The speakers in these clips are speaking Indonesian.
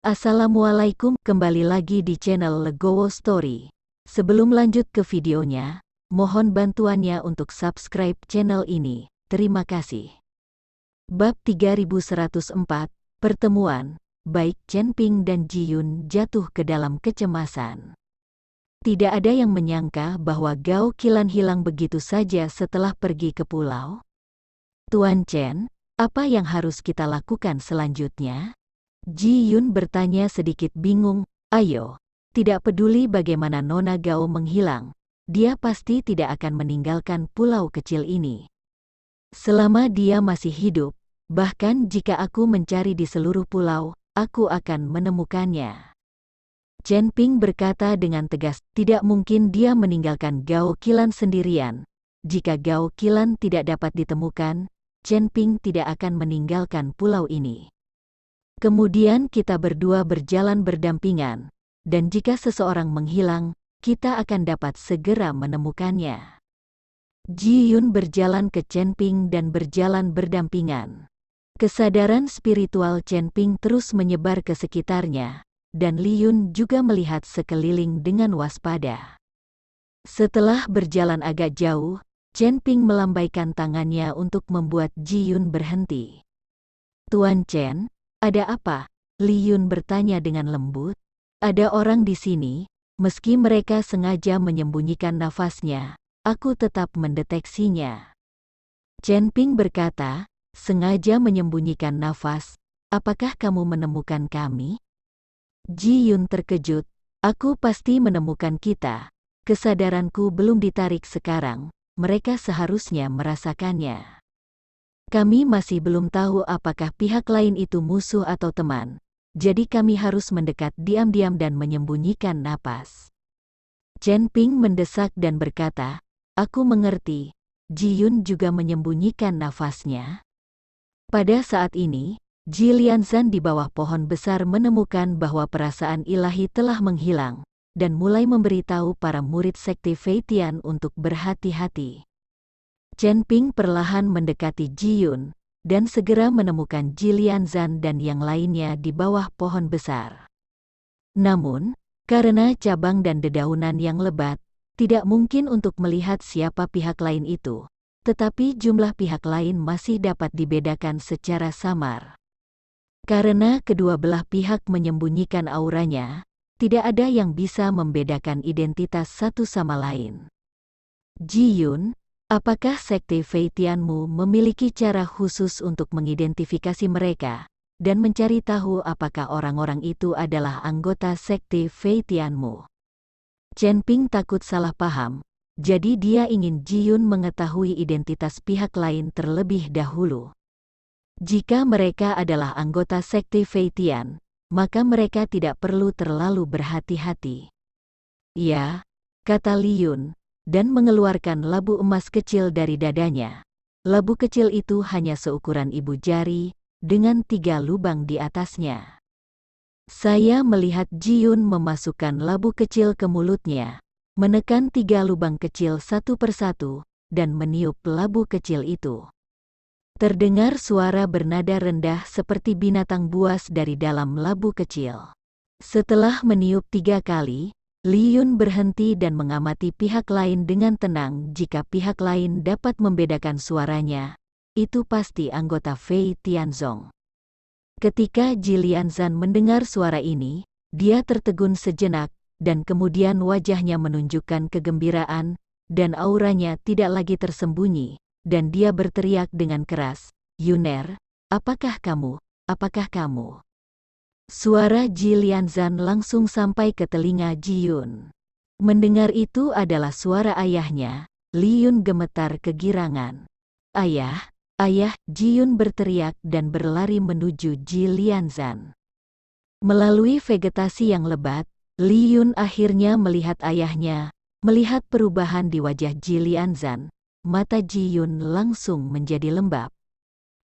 Assalamualaikum, kembali lagi di channel Legowo Story. Sebelum lanjut ke videonya, mohon bantuannya untuk subscribe channel ini. Terima kasih. Bab 3104, Pertemuan, baik Chen Ping dan Ji Yun jatuh ke dalam kecemasan. Tidak ada yang menyangka bahwa Gao Qilan hilang begitu saja setelah pergi ke pulau. Tuan Chen, apa yang harus kita lakukan selanjutnya? Ji Yun bertanya sedikit bingung. Ayo, tidak peduli bagaimana Nona Gao menghilang, dia pasti tidak akan meninggalkan pulau kecil ini. Selama dia masih hidup, bahkan jika aku mencari di seluruh pulau, aku akan menemukannya. Chen Ping berkata dengan tegas, tidak mungkin dia meninggalkan Gao Qilan sendirian. Jika Gao Qilan tidak dapat ditemukan, Chen Ping tidak akan meninggalkan pulau ini. Kemudian kita berdua berjalan berdampingan, dan jika seseorang menghilang, kita akan dapat segera menemukannya. Ji Yun berjalan ke Chen Ping dan berjalan berdampingan. Kesadaran spiritual Chen Ping terus menyebar ke sekitarnya, dan Li Yun juga melihat sekeliling dengan waspada. Setelah berjalan agak jauh, Chen Ping melambaikan tangannya untuk membuat Ji Yun berhenti. Tuan Chen, ada apa? Li Yun bertanya dengan lembut. Ada orang di sini, meski mereka sengaja menyembunyikan nafasnya, aku tetap mendeteksinya. Chen Ping berkata, sengaja menyembunyikan nafas, apakah kamu menemukan kami? Ji Yun terkejut, aku pasti menemukan kita. Kesadaranku belum ditarik sekarang, mereka seharusnya merasakannya. Kami masih belum tahu apakah pihak lain itu musuh atau teman, jadi kami harus mendekat diam-diam dan menyembunyikan napas. Chen Ping mendesak dan berkata, aku mengerti. Ji Yun juga menyembunyikan nafasnya. Pada saat ini, Ji Lianzan di bawah pohon besar menemukan bahwa perasaan ilahi telah menghilang, dan mulai memberitahu para murid sekte Fei Tian untuk berhati-hati. Chen Ping perlahan mendekati Ji Yun, dan segera menemukan Ji Lianzan dan yang lainnya di bawah pohon besar. Namun, karena cabang dan dedaunan yang lebat, tidak mungkin untuk melihat siapa pihak lain itu, tetapi jumlah pihak lain masih dapat dibedakan secara samar. Karena kedua belah pihak menyembunyikan auranya, tidak ada yang bisa membedakan identitas satu sama lain. Ji Yun, apakah sekte Fei Tianmu memiliki cara khusus untuk mengidentifikasi mereka, dan mencari tahu apakah orang-orang itu adalah anggota sekte Fei Tianmu? Chen Ping takut salah paham, jadi dia ingin Ji Yun mengetahui identitas pihak lain terlebih dahulu. Jika mereka adalah anggota sekte Fei Tian, maka mereka tidak perlu terlalu berhati-hati. Ya, kata Li Yun, dan mengeluarkan labu emas kecil dari dadanya. Labu kecil itu hanya seukuran ibu jari, dengan 3 lubang di atasnya. Saya melihat Ji Yun memasukkan labu kecil ke mulutnya, menekan 3 lubang kecil satu persatu, dan meniup labu kecil itu. Terdengar suara bernada rendah seperti binatang buas dari dalam labu kecil. Setelah meniup 3 kali, Li Yun berhenti dan mengamati pihak lain dengan tenang. Jika pihak lain dapat membedakan suaranya, itu pasti anggota Fei Tianzong. Ketika Ji Lianzan mendengar suara ini, dia tertegun sejenak, dan kemudian wajahnya menunjukkan kegembiraan, dan auranya tidak lagi tersembunyi, dan dia berteriak dengan keras, Yuner, apakah kamu, apakah kamu? Suara Ji Lianzan langsung sampai ke telinga Ji Yun. Mendengar itu adalah suara ayahnya, Li Yun gemetar kegirangan. Ayah, ayah, Ji Yun berteriak dan berlari menuju Ji Lianzan. Melalui vegetasi yang lebat, Li Yun akhirnya melihat ayahnya, melihat perubahan di wajah Ji Lianzan, mata Ji Yun langsung menjadi lembab.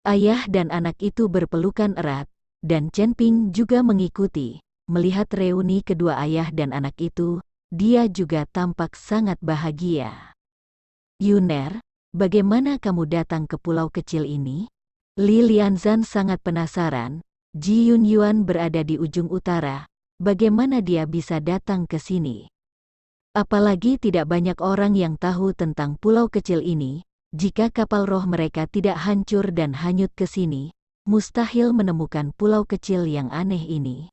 Ayah dan anak itu berpelukan erat, dan Chen Ping juga mengikuti. Melihat reuni kedua ayah dan anak itu, dia juga tampak sangat bahagia. Yuner, bagaimana kamu datang ke pulau kecil ini? Li Lianzan sangat penasaran, Ji Yunyuan berada di ujung utara, bagaimana dia bisa datang ke sini? Apalagi tidak banyak orang yang tahu tentang pulau kecil ini. Jika kapal roh mereka tidak hancur dan hanyut ke sini, mustahil menemukan pulau kecil yang aneh ini.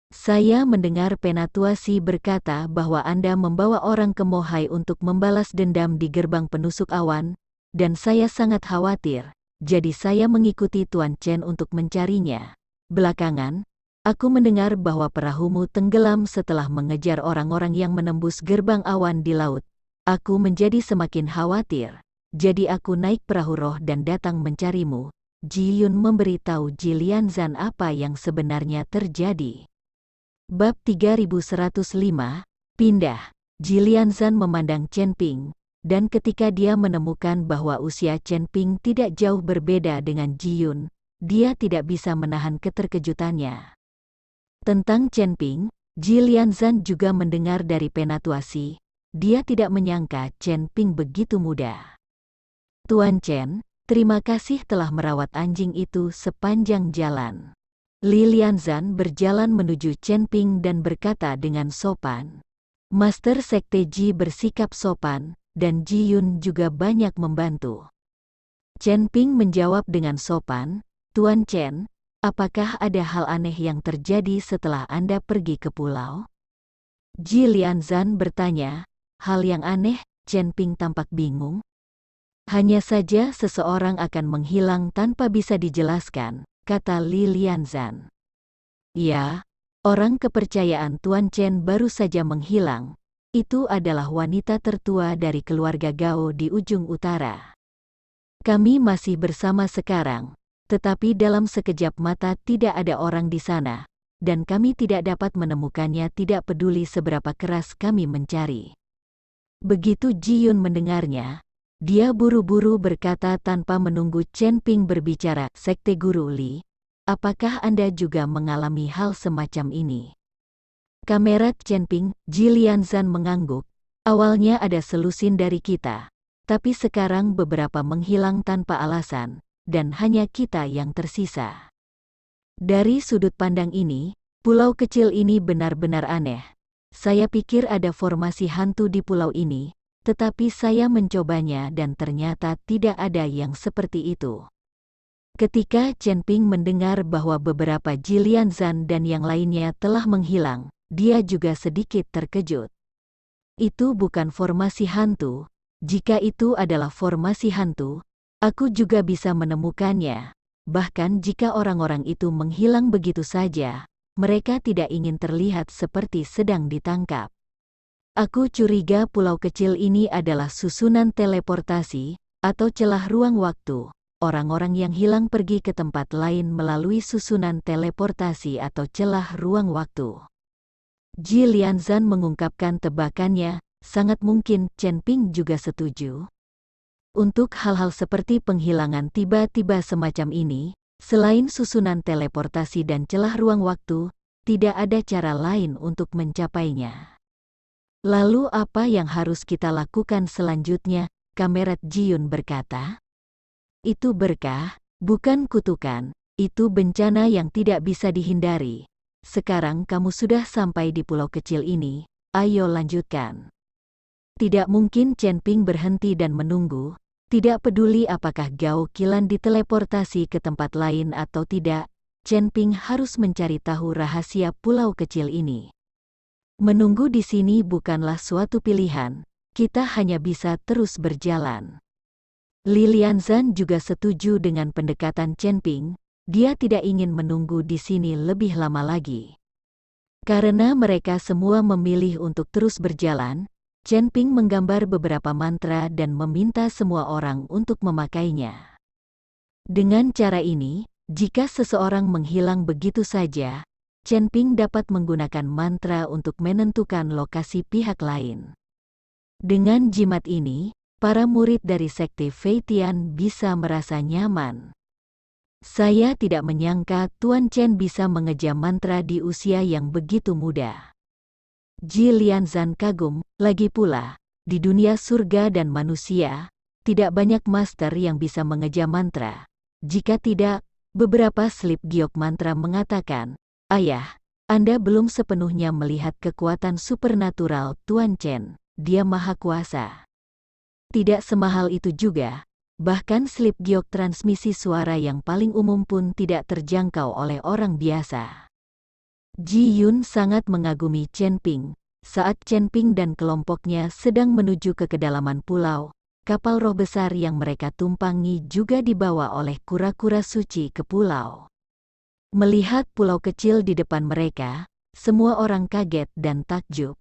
Saya mendengar Penatua Si berkata bahwa Anda membawa orang ke Mohai untuk membalas dendam di gerbang penusuk awan, dan saya sangat khawatir, jadi saya mengikuti Tuan Chen untuk mencarinya. Belakangan, aku mendengar bahwa perahumu tenggelam setelah mengejar orang-orang yang menembus gerbang awan di laut. Aku menjadi semakin khawatir, jadi aku naik perahu roh dan datang mencarimu. Ji Yun memberitahu Ji Lianzan apa yang sebenarnya terjadi. Bab 3105, Pindah. Ji Lianzan memandang Chen Ping, dan ketika dia menemukan bahwa usia Chen Ping tidak jauh berbeda dengan Ji Yun, dia tidak bisa menahan keterkejutannya. Tentang Chen Ping, Ji Lianzan juga mendengar dari Penatua Si. Dia tidak menyangka Chen Ping begitu muda. Tuan Chen, terima kasih telah merawat anjing itu sepanjang jalan. Li Lianzan berjalan menuju Chen Ping dan berkata dengan sopan. Master Sekte Ji bersikap sopan, dan Ji Yun juga banyak membantu. Chen Ping menjawab dengan sopan, Tuan Chen, apakah ada hal aneh yang terjadi setelah Anda pergi ke pulau? Ji Lianzan bertanya, hal yang aneh. Chen Ping tampak bingung. Hanya saja seseorang akan menghilang tanpa bisa dijelaskan, kata Li Lianzan. Ya, orang kepercayaan Tuan Chen baru saja menghilang. Itu adalah wanita tertua dari keluarga Gao di ujung utara. Kami masih bersama sekarang, tetapi dalam sekejap mata tidak ada orang di sana, dan kami tidak dapat menemukannya tidak peduli seberapa keras kami mencari. Begitu Ji Yun mendengarnya, dia buru-buru berkata tanpa menunggu Chen Ping berbicara, Sekte Guru Li, apakah Anda juga mengalami hal semacam ini? Kamera Chen Ping, Ji Lianzan mengangguk, awalnya ada selusin dari kita, tapi sekarang beberapa menghilang tanpa alasan, dan hanya kita yang tersisa. Dari sudut pandang ini, pulau kecil ini benar-benar aneh. Saya pikir ada formasi hantu di pulau ini, tetapi saya mencobanya dan ternyata tidak ada yang seperti itu. Ketika Chen Ping mendengar bahwa beberapa Ji Lianzan dan yang lainnya telah menghilang, dia juga sedikit terkejut. Itu bukan formasi hantu. Jika itu adalah formasi hantu, aku juga bisa menemukannya. Bahkan jika orang-orang itu menghilang begitu saja, mereka tidak ingin terlihat seperti sedang ditangkap. Aku curiga pulau kecil ini adalah susunan teleportasi, atau celah ruang waktu. Orang-orang yang hilang pergi ke tempat lain melalui susunan teleportasi atau celah ruang waktu. Ji Lianzan mengungkapkan tebakannya, sangat mungkin Chen Ping juga setuju. Untuk hal-hal seperti penghilangan tiba-tiba semacam ini, selain susunan teleportasi dan celah ruang waktu, tidak ada cara lain untuk mencapainya. Lalu apa yang harus kita lakukan selanjutnya? Kamerat Ji Yun berkata. Itu berkah, bukan kutukan, itu bencana yang tidak bisa dihindari. Sekarang kamu sudah sampai di pulau kecil ini, ayo lanjutkan. Tidak mungkin Chen Ping berhenti dan menunggu, tidak peduli apakah Gao Qilan diteleportasi ke tempat lain atau tidak, Chen Ping harus mencari tahu rahasia pulau kecil ini. Menunggu di sini bukanlah suatu pilihan, kita hanya bisa terus berjalan. Li Lianzan juga setuju dengan pendekatan Chen Ping, dia tidak ingin menunggu di sini lebih lama lagi. Karena mereka semua memilih untuk terus berjalan, Chen Ping menggambar beberapa mantra dan meminta semua orang untuk memakainya. Dengan cara ini, jika seseorang menghilang begitu saja, Chen Ping dapat menggunakan mantra untuk menentukan lokasi pihak lain. Dengan jimat ini, para murid dari Sekte Fei Tian bisa merasa nyaman. Saya tidak menyangka Tuan Chen bisa mengejam mantra di usia yang begitu muda. Ji Lianzan kagum, lagi pula, di dunia surga dan manusia, tidak banyak master yang bisa mengejam mantra. Jika tidak, Beberapa slip giok mantra mengatakan, "Ayah, Anda belum sepenuhnya melihat kekuatan supernatural Tuan Chen, dia maha kuasa." Tidak semahal itu juga, bahkan slip giok transmisi suara yang paling umum pun tidak terjangkau oleh orang biasa. Ji Yun sangat mengagumi Chen Ping. Saat Chen Ping dan kelompoknya sedang menuju ke kedalaman pulau, kapal roh besar yang mereka tumpangi juga dibawa oleh kura-kura suci ke pulau. Melihat pulau kecil di depan mereka, semua orang kaget dan takjub.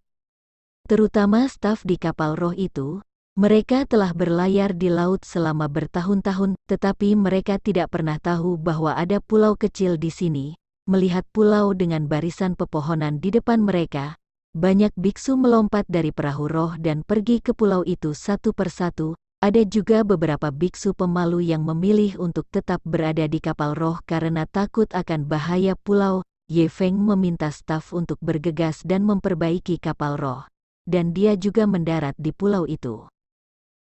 Terutama staf di kapal roh itu. Mereka telah berlayar di laut selama bertahun-tahun, tetapi mereka tidak pernah tahu bahwa ada pulau kecil di sini. Melihat pulau dengan barisan pepohonan di depan mereka, banyak biksu melompat dari perahu roh dan pergi ke pulau itu satu persatu. Ada juga beberapa biksu pemalu yang memilih untuk tetap berada di kapal roh karena takut akan bahaya pulau. Ye Feng meminta staf untuk bergegas dan memperbaiki kapal roh, dan dia juga mendarat di pulau itu.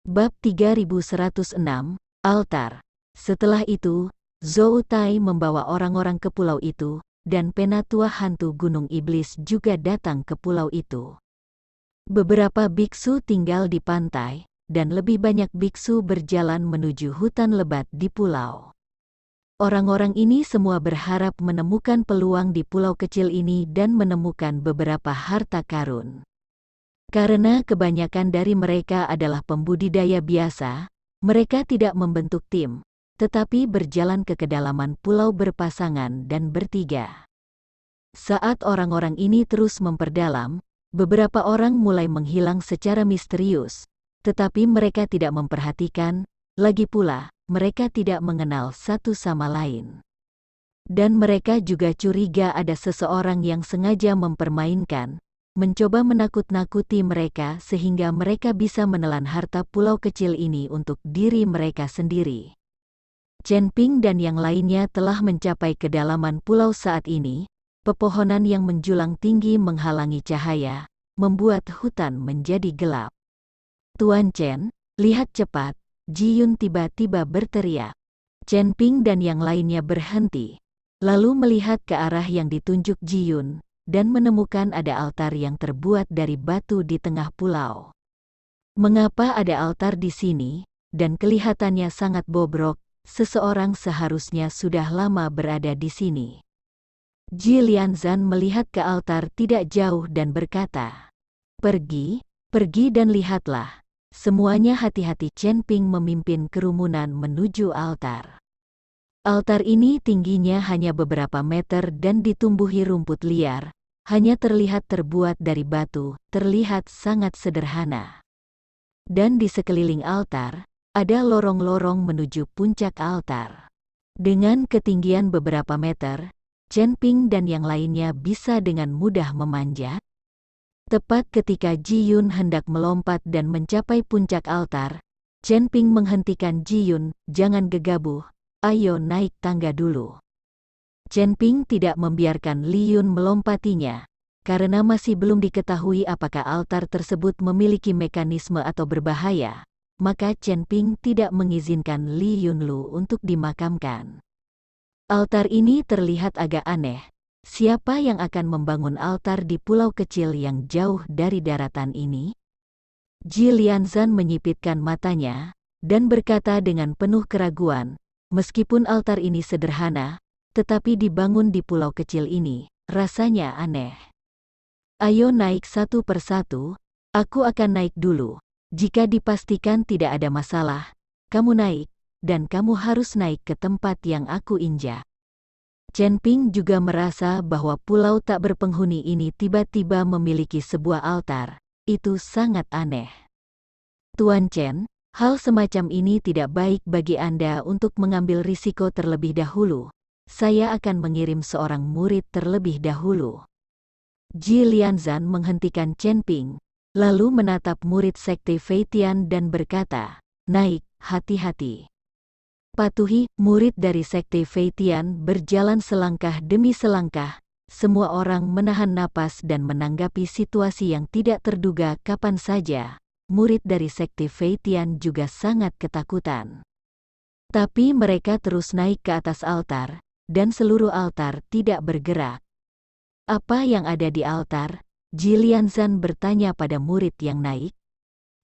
Bab 3106, Altar. Setelah itu, Zhou Tai membawa orang-orang ke pulau itu, dan penatua hantu Gunung Iblis juga datang ke pulau itu. Beberapa biksu tinggal di pantai, dan lebih banyak biksu berjalan menuju hutan lebat di pulau. Orang-orang ini semua berharap menemukan peluang di pulau kecil ini dan menemukan beberapa harta karun. Karena kebanyakan dari mereka adalah pembudidaya biasa, mereka tidak membentuk tim, tetapi berjalan ke kedalaman pulau berpasangan dan bertiga. Saat orang-orang ini terus memperdalam, beberapa orang mulai menghilang secara misterius, tetapi mereka tidak memperhatikan, lagi pula, mereka tidak mengenal satu sama lain. Dan mereka juga curiga ada seseorang yang sengaja mempermainkan, mencoba menakut-nakuti mereka sehingga mereka bisa menelan harta pulau kecil ini untuk diri mereka sendiri. Chen Ping dan yang lainnya telah mencapai kedalaman pulau saat ini. Pepohonan yang menjulang tinggi menghalangi cahaya, membuat hutan menjadi gelap. "Tuan Chen, lihat cepat!" Ji Yun tiba-tiba berteriak. Chen Ping dan yang lainnya berhenti, lalu melihat ke arah yang ditunjuk Ji Yun, dan menemukan ada altar yang terbuat dari batu di tengah pulau. Mengapa ada altar di sini, dan kelihatannya sangat bobrok, seseorang seharusnya sudah lama berada di sini. Ji Lianzan melihat ke altar tidak jauh dan berkata, pergi dan lihatlah." Semuanya hati-hati. Chen Ping memimpin kerumunan menuju altar. Altar ini tingginya hanya beberapa meter dan ditumbuhi rumput liar, hanya terlihat terbuat dari batu, terlihat sangat sederhana. Dan di sekeliling altar, ada lorong-lorong menuju puncak altar. Dengan ketinggian beberapa meter, Chen Ping dan yang lainnya bisa dengan mudah memanjat. Tepat ketika Ji Yun hendak melompat dan mencapai puncak altar, Chen Ping menghentikan Ji Yun, "Jangan gegabah, ayo naik tangga dulu." Chen Ping tidak membiarkan Li Yun melompatinya, karena masih belum diketahui apakah altar tersebut memiliki mekanisme atau berbahaya, maka Chen Ping tidak mengizinkan Li Yunlu untuk dimakamkan. Altar ini terlihat agak aneh. Siapa yang akan membangun altar di pulau kecil yang jauh dari daratan ini? Ji Lianzan menyipitkan matanya, dan berkata dengan penuh keraguan, "Meskipun altar ini sederhana, tetapi dibangun di pulau kecil ini, rasanya aneh." "Ayo naik satu persatu, aku akan naik dulu. Jika dipastikan tidak ada masalah, kamu naik, dan kamu harus naik ke tempat yang aku injak." Chen Ping juga merasa bahwa pulau tak berpenghuni ini tiba-tiba memiliki sebuah altar. Itu sangat aneh. "Tuan Chen, hal semacam ini tidak baik bagi Anda untuk mengambil risiko terlebih dahulu. Saya akan mengirim seorang murid terlebih dahulu." Ji Lianzan menghentikan Chen Ping, lalu menatap murid sekte Feitian dan berkata, "Naik, hati-hati." Patuhi. Murid dari sekte Feitian berjalan selangkah demi selangkah. Semua orang menahan napas dan menanggapi situasi yang tidak terduga. Kapan saja, murid dari sekte Feitian juga sangat ketakutan. Tapi mereka terus naik ke atas altar, dan seluruh altar tidak bergerak. Apa yang ada di altar? Jilianzan bertanya pada murid yang naik.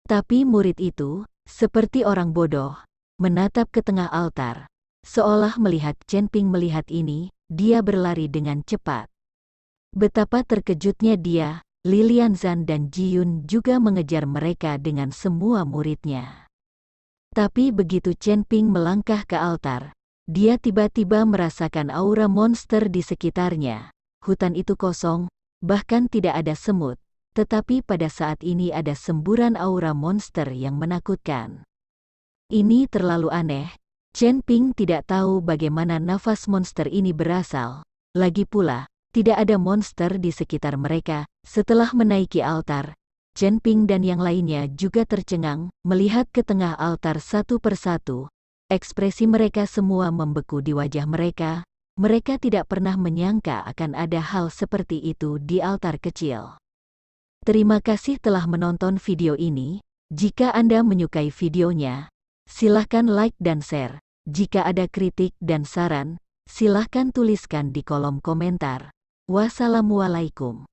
Tapi murid itu, seperti orang bodoh, menatap ke tengah altar. Seolah melihat Chen Ping melihat ini, dia berlari dengan cepat. Betapa terkejutnya dia, Lilianzan dan Jiyun juga mengejar mereka dengan semua muridnya. Tapi begitu Chen Ping melangkah ke altar, dia tiba-tiba merasakan aura monster di sekitarnya. Hutan itu kosong, bahkan tidak ada semut, tetapi pada saat ini ada semburan aura monster yang menakutkan. Ini terlalu aneh. Chen Ping tidak tahu bagaimana nafas monster ini berasal. Lagi pula, tidak ada monster di sekitar mereka. Setelah menaiki altar, Chen Ping dan yang lainnya juga tercengang, melihat ke tengah altar satu persatu. Ekspresi mereka semua membeku di wajah mereka. Mereka tidak pernah menyangka akan ada hal seperti itu di altar kecil. Terima kasih telah menonton video ini. Jika Anda menyukai videonya, silahkan like dan share. Jika ada kritik dan saran, silahkan tuliskan di kolom komentar. Wassalamualaikum.